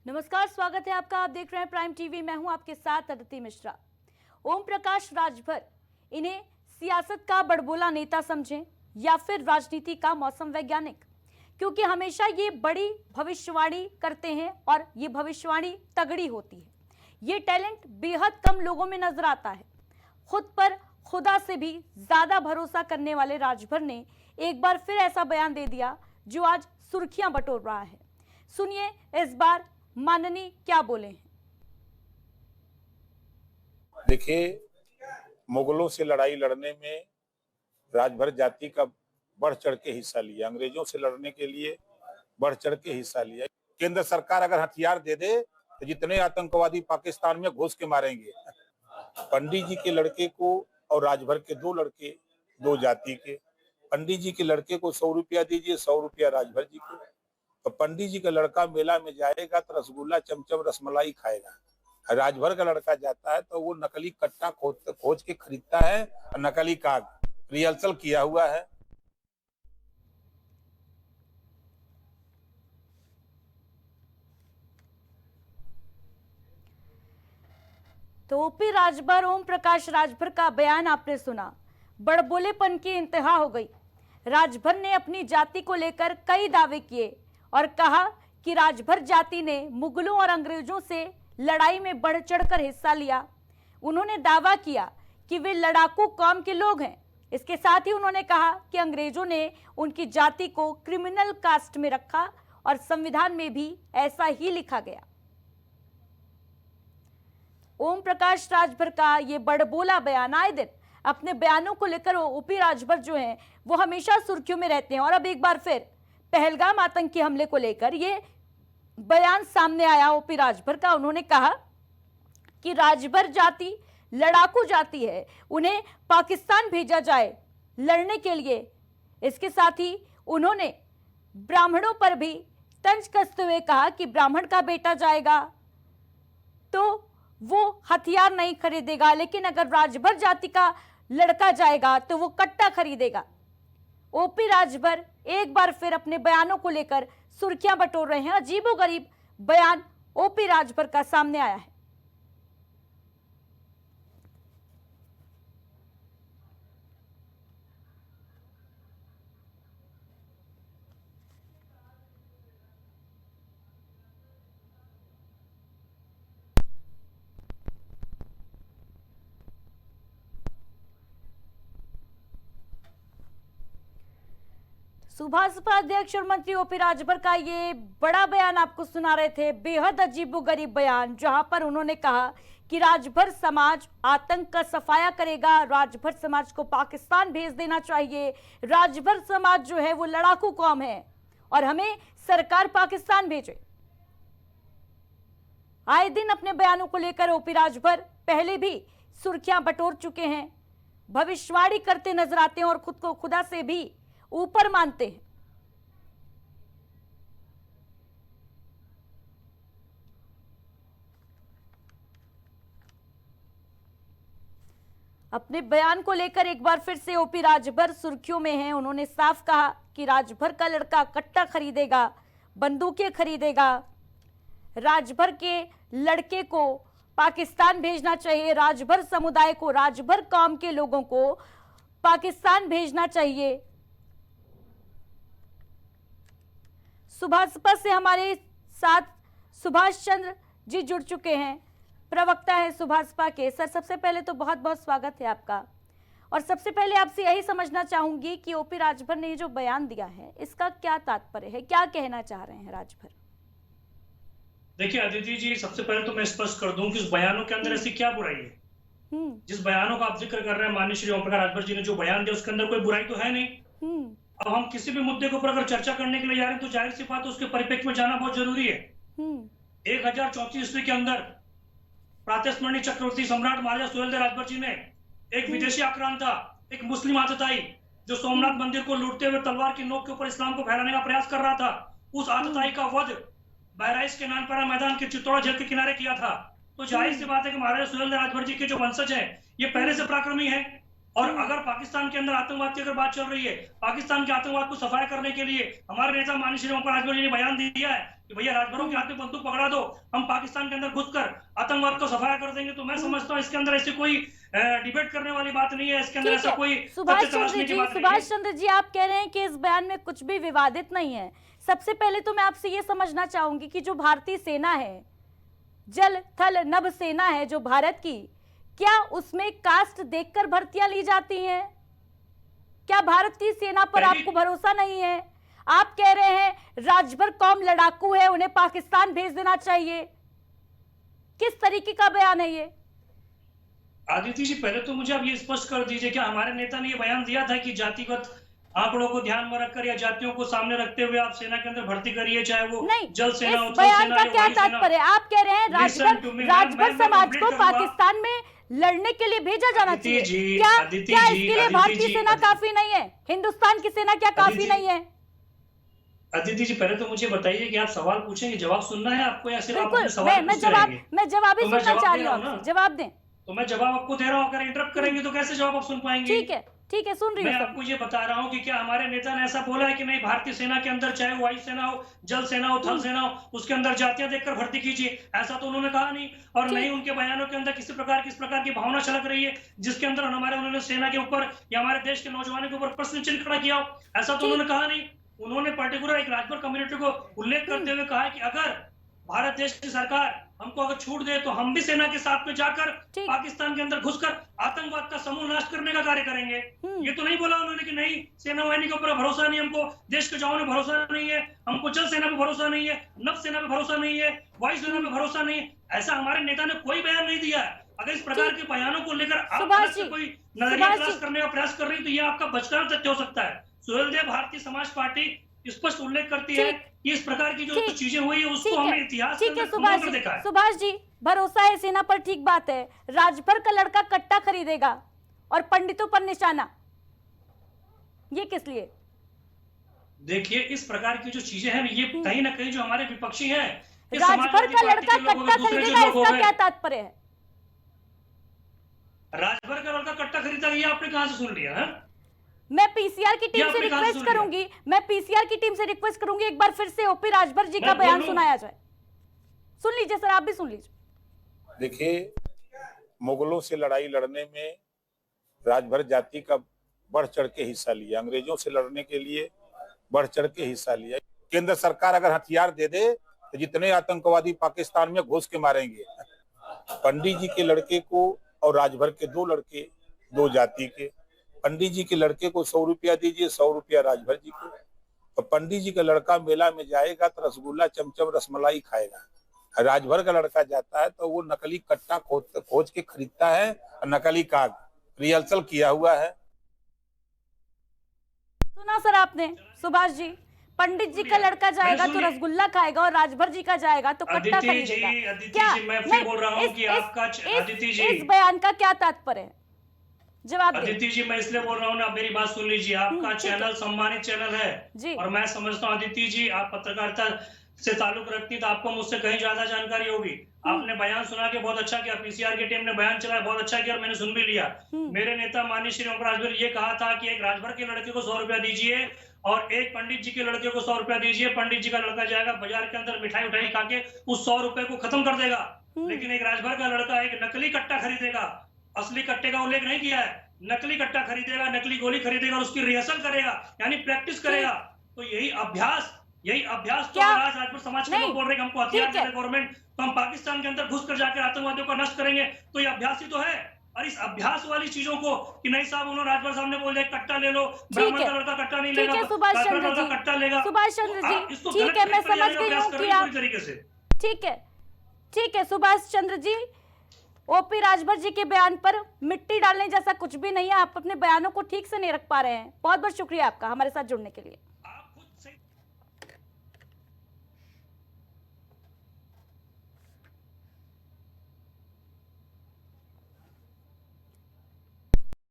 नमस्कार, स्वागत है आपका। आप देख रहे हैं प्राइम टीवी। मैं हूं आपके साथ अदिति मिश्रा। ओम प्रकाश राजभर, इन्हें सियासत का बड़बोला नेता समझें या फिर राजनीति का मौसम वैज्ञानिक, क्योंकि हमेशा ये बड़ी भविष्यवाणी करते हैं और ये भविष्यवाणी तगड़ी होती है। ये टैलेंट बेहद कम लोगों में नजर आता है। खुद पर खुदा से भी ज्यादा भरोसा करने वाले राजभर ने एक बार फिर ऐसा बयान दे दिया जो आज सुर्खियां बटोर रहा है। सुनिए इस बार माननीय क्या बोले हैं। देखिए, मुगलों से लड़ाई लड़ने में राजभर जाति का बढ़ चढ़ के हिस्सा लिया, अंग्रेजों से लड़ने के लिए बढ़ चढ़ के हिस्सा लिया। केंद्र सरकार अगर हथियार दे दे तो जितने आतंकवादी पाकिस्तान में घुस के मारेंगे। पंडित जी के लड़के को और राजभर के दो लड़के, दो जाति के, पंडित जी के लड़के को 100 रुपया दीजिए, 100 रुपया राजभर जी को। तो पंडित जी का लड़का मेला में जाएगा तो रसगुल्ला चमचम रसमलाई खाएगा। राजभर का लड़का जाता है तो वो नकली कट्टा खोज के खरीदता है और नकली काग रिहर्सल किया हुआ है। तो ओपी राजभर, ओम प्रकाश राजभर का बयान आपने सुना। बड़बोलेपन की इंतहा हो गई। राजभर ने अपनी जाति को लेकर कई दावे किए और कहा कि राजभर जाति ने मुगलों और अंग्रेजों से लड़ाई में बढ़ चढ़कर हिस्सा लिया। उन्होंने दावा किया कि वे लड़ाकू कौम के लोग हैं। इसके साथ ही उन्होंने कहा कि अंग्रेजों ने उनकी जाति को क्रिमिनल कास्ट में रखा और संविधान में भी ऐसा ही लिखा गया। ओम प्रकाश राजभर का ये बड़बोला बयान, आए दिन अपने बयानों को लेकर ओपी राजभर जो हैं वो हमेशा सुर्खियों में रहते हैं। और अब एक बार फिर पहलगाम आतंकी हमले को लेकर ये बयान सामने आया ओपी राजभर का। उन्होंने कहा कि राजभर जाति लड़ाकू जाति है, उन्हें पाकिस्तान भेजा जाए लड़ने के लिए। इसके साथ ही उन्होंने ब्राह्मणों पर भी तंज कसते हुए कहा कि ब्राह्मण का बेटा जाएगा तो वो हथियार नहीं खरीदेगा, लेकिन अगर राजभर जाति का लड़का जाएगा तो वो कट्टा खरीदेगा। ओपी राजभर एक बार फिर अपने बयानों को लेकर सुर्खियां बटोर रहे हैं। अजीबोगरीब बयान ओपी राजभर का सामने आया है। सुभाषपा अध्यक्ष और मंत्री ओपी राजभर का ये बड़ा बयान आपको सुना रहे थे। बेहद अजीबोगरीब बयान, जहां पर उन्होंने कहा कि राजभर समाज आतंक का सफाया करेगा, राजभर समाज को पाकिस्तान भेज देना चाहिए, राजभर समाज जो है वो लड़ाकू कौम है और हमें सरकार पाकिस्तान भेजे। आए दिन अपने बयानों को लेकर ओपी राजभर पहले भी सुर्खियां बटोर चुके हैं, भविष्यवाणी करते नजर आते हैं और खुद को खुदा से भी ऊपर मानते हैं। अपने बयान को लेकर एक बार फिर से ओपी राजभर सुर्खियों में हैं। उन्होंने साफ कहा कि राजभर का लड़का कट्टा खरीदेगा, बंदूकें खरीदेगा, राजभर के लड़के को पाकिस्तान भेजना चाहिए, राजभर समुदाय को, राजभर कौम के लोगों को पाकिस्तान भेजना चाहिए। सुभाषपा से हमारे साथ सुभाष चंद्र जी जुड़ चुके हैं, प्रवक्ता है सुभाषपा के। सर, सबसे पहले तो बहुत बहुत स्वागत है आपका। और सबसे पहले आपसे यही समझना चाहूंगी कि ओपी राजभर ने जो बयान दिया है इसका क्या तात्पर्य है, क्या कहना चाह रहे हैं राजभर? देखिए अदिति जी, सबसे पहले तो मैं स्पष्ट कर दूं कि उस बयानों के अंदर ऐसी क्या बुराई है। जिस बयानों का आप जिक्र कर रहे हैं माननीय श्री ओम प्रकाश राजभर जी ने जो बयान दिया उसके अंदर कोई बुराई तो है नहीं। अब हम किसी भी मुद्दे के ऊपर अगर चर्चा करने के लिए जा रहे हैं तो जाहिर सी बात है उसके परिप्रेक्ष्य में जाना बहुत जरूरी है। 1034 ईस्वी के अंदर प्रातस्मरणीय चक्रवर्ती सम्राट महाराजा सुहेलदेव राजभर जी ने एक विदेशी आक्रांत था, एक मुस्लिम आतताई जो सोमनाथ मंदिर को लूटते हुए तलवार की नोक के ऊपर इस्लाम को फैलाने का प्रयास कर रहा था, उस आतताई का वध बहराइच के नानपारा मैदान के चित्तौड़ा झील के किनारे किया था। तो जाहिर सी बात है कि महाराजा सुहेलदेव राजभर जी के जो वंशज हैं ये पहले से पराक्रमी है। और अगर पाकिस्तान के अंदर आतंकवाद की अगर बात चल रही है, पाकिस्तान के आतंकवाद को सफाया करने के लिए हमारे नेता माननीय श्री ओम प्रकाश राजभर जी ने बयान दिया है कि भैया राजभरों के हाथ में बंदूक पकड़ा दो, हम पाकिस्तान के अंदर घुसकर आतंकवाद को सफाया कर देंगे। तो मैं समझता हूँ इसके अंदर ऐसी कोई डिबेट करने वाली बात नहीं है, इसके अंदर ऐसा कोई सुभाष चंद्र जी आप कह रहे हैं कि इस बयान में कुछ भी विवादित नहीं है। सबसे पहले तो मैं आपसे ये समझना चाहूंगी कि जो भारतीय सेना है, जल थल नभ सेना है जो भारत की, क्या उसमें कास्ट देखकर भर्तियां ली जाती हैं? क्या भारतीय सेना पर आपको भरोसा नहीं है? आप कह रहे हैं राजभर कौम लड़ाकू है, उन्हें पाकिस्तान भेज देना चाहिए। किस तरीके का बयान है ये? आदित्य जी पहले तो मुझे आप ये स्पष्ट कर दीजिए, क्या हमारे नेता ने ये बयान दिया था कि जातिगत आंकड़ों को ध्यान में रखकर या जातियों को सामने रखते हुए आप सेना के अंदर भर्ती करिए, चाहे वो जल सेना हो, थल सेना का क्या तात्पर्य? आप कह रहे हैं राजभर समाज को पाकिस्तान में लड़ने के लिए भेजा जाना चाहिए। क्या इसके लिए भारतीय सेना काफी नहीं है? हिंदुस्तान की सेना क्या काफी नहीं है? अदिति जी पहले तो मुझे बताइए कि आप सवाल पूछेंगे, जवाब सुनना है आपको या सिर्फ बिल्कुल, सवाल मैं जवाब ही सुनना चाह रही हूँ, जवाब दें। तो मैं जवाब आपको दे रहा हूँ, अगर इंटरप्ट करेंगे तो कैसे जवाब आप सुन पाएंगे? ठीक है, सुन रही हूँ। मैं आपको ये बता रहा हूँ कि क्या हमारे नेता ने ऐसा बोला है कि नहीं भारतीय सेना के अंदर चाहे वायु सेना हो, जल सेना हो, थल सेना हो, उसके अंदर जातियां देखकर भर्ती कीजिए, ऐसा तो उन्होंने कहा नहीं। और नहीं उनके बयानों के अंदर किस प्रकार की भावना छलक रही है जिसके अंदर उन्होंने सेना के ऊपर या हमारे देश के नौजवानों के ऊपर प्रश्न चिन्ह खड़ा किया हो, ऐसा तो उन्होंने कहा नहीं। उन्होंने पर्टिकुलर एक राजभर कम्युनिटी को उल्लेख करते हुए कहा कि अगर भारत देश की सरकार हमको अगर छूट दे तो हम भी सेना के साथ में जाकर पाकिस्तान के अंदर घुसकर आतंकवाद का समूल नाश करने का कार्य करेंगे। ये तो नहीं बोला उन्होंने कि नहीं सेना वाहिनी के ऊपर भरोसा नहीं, हमको देश के जवानों पे भरोसा नहीं है, हमको जल सेना पे भरोसा नहीं है, नभ सेना पे भरोसा नहीं है, वायु सेना पे भरोसा नहीं है। ऐसा हमारे नेता ने कोई बयान नहीं दिया है। अगर इस प्रकार के बयानों को लेकर आप कोई नजरिया तलाश करने का प्रयास कर रही है तो ये आपका बचकाना तथ्य हो सकता है। सुहेलदेव भारतीय समाज पार्टी स्पष्ट उल्लेख करती है कि इस प्रकार की जो चीजें हुई है उसको हमने इतिहास के अंदर देखा है। सुभाष जी भरोसा है सेना पर, ठीक बात है। राजभर का लड़का कट्टा खरीदेगा और पंडितों पर निशाना, ये किस लिए? देखिए इस प्रकार की जो चीजें हैं ये कहीं ना कहीं जो हमारे विपक्षी हैं, राजभर का लड़का कट्टा खरीदेगा, इसका क्या तात्पर्य है? राजभर का लड़का कट्टा खरीदा, ये आपने कहां से सुन लिया है? मैं पीसीआर की टीम से रिक्वेस्ट करूंगी, एक बार फिर से ओपी राजभर जी का बयान सुनाया जाए। सुन लीजिए सर, आप भी सुन लीजिए। देखिए मुगलों से लड़ाई लड़ने में राजभर जाति का बढ़ चढ़ के हिस्सा लिया, अंग्रेजों से लड़ने के लिए बढ़ चढ़ के हिस्सा लिया। केंद्र सरकार अगर हथियार दे दे तो जितने आतंकवादी पाकिस्तान में घुस के मारेंगे। पंडित जी के लड़के को और राजभर के दो लड़के, दो जाति के, पंडित जी के लड़के को 100 रुपया दीजिए, 100 रुपया राजभर जी को। तो पंडित जी का लड़का मेला में जाएगा तो रसगुल्ला चमचम रसमलाई खाएगा। राजभर का लड़का जाता है तो वो नकली कट्टा खोज के खरीदता है और नकली काग रिहर्सल किया हुआ है। सुना सर आपने सुभाष जी, पंडित जी का लड़का जाएगा तो रसगुल्ला खाएगा और राजभर जी का जाएगा तो कट्टा खरीदेगा। क्या इस बयान का क्या तात्पर्य है? जवाब अदिति जी मैं इसलिए बोल रहा हूँ ना, मेरी बात सुन लीजिए। आपका चैनल सम्मानित चैनल है और मैं समझता हूँ अदिति जी आप पत्रकारिता से ताल्लुक रखती तो आपको मुझसे कहीं ज्यादा जानकारी होगी। आपने बयान सुना के बहुत अच्छा किया, पीसीआर की टीम ने बयान चलाया बहुत अच्छा किया और मैंने सुन भी लिया। मेरे नेता माननीय श्री ओम प्रकाश राजभर ये कहा था कि एक राजभर के लड़के को 100 रुपया दीजिए और एक पंडित जी के लड़के को 100 रुपया दीजिए। पंडित जी का लड़का जाएगा बाजार के अंदर मिठाई उठाई खा के उस 100 रुपए को खत्म कर देगा, लेकिन एक राजभर का लड़का एक नकली कट्टा खरीदेगा, असली कट्टे का उल्लेख नहीं किया है, नकली कट्टा खरीदेगा, नकली गोली खरीदेगा और उसकी रिहर्सल करेगा यानी प्रैक्टिस करेगा। तो यही अभ्यास तो आज राजभर समाज के लोग बोल रहे हैं हमको हथियार दे गवर्नमेंट तो हम पाकिस्तान के अंदर घुस कर जाकर आतंकवादियों का नष्ट करेंगे, तो ये अभ्यास ही तो है। और इस अभ्यास वाली चीजों को कि नहीं साहब उन्होंने राजभर साहब ने बोल दिया कट्टा ले लो, ब्राह्मण का लड़का कट्टा नहीं लेगा, सुभाष चंद्र जी, कट्टा लेगा। सुभाष चंद्र जी ठीक है, मैं समझ गई हूँ कि आप तरीके से ठीक है सुभाष चंद्र जी, ओपी राजभर जी के बयान पर मिट्टी डालने जैसा कुछ भी नहीं है। आप अपने बयानों को ठीक से नहीं रख पा रहे हैं। बहुत बहुत शुक्रिया आपका हमारे साथ जुड़ने के लिए।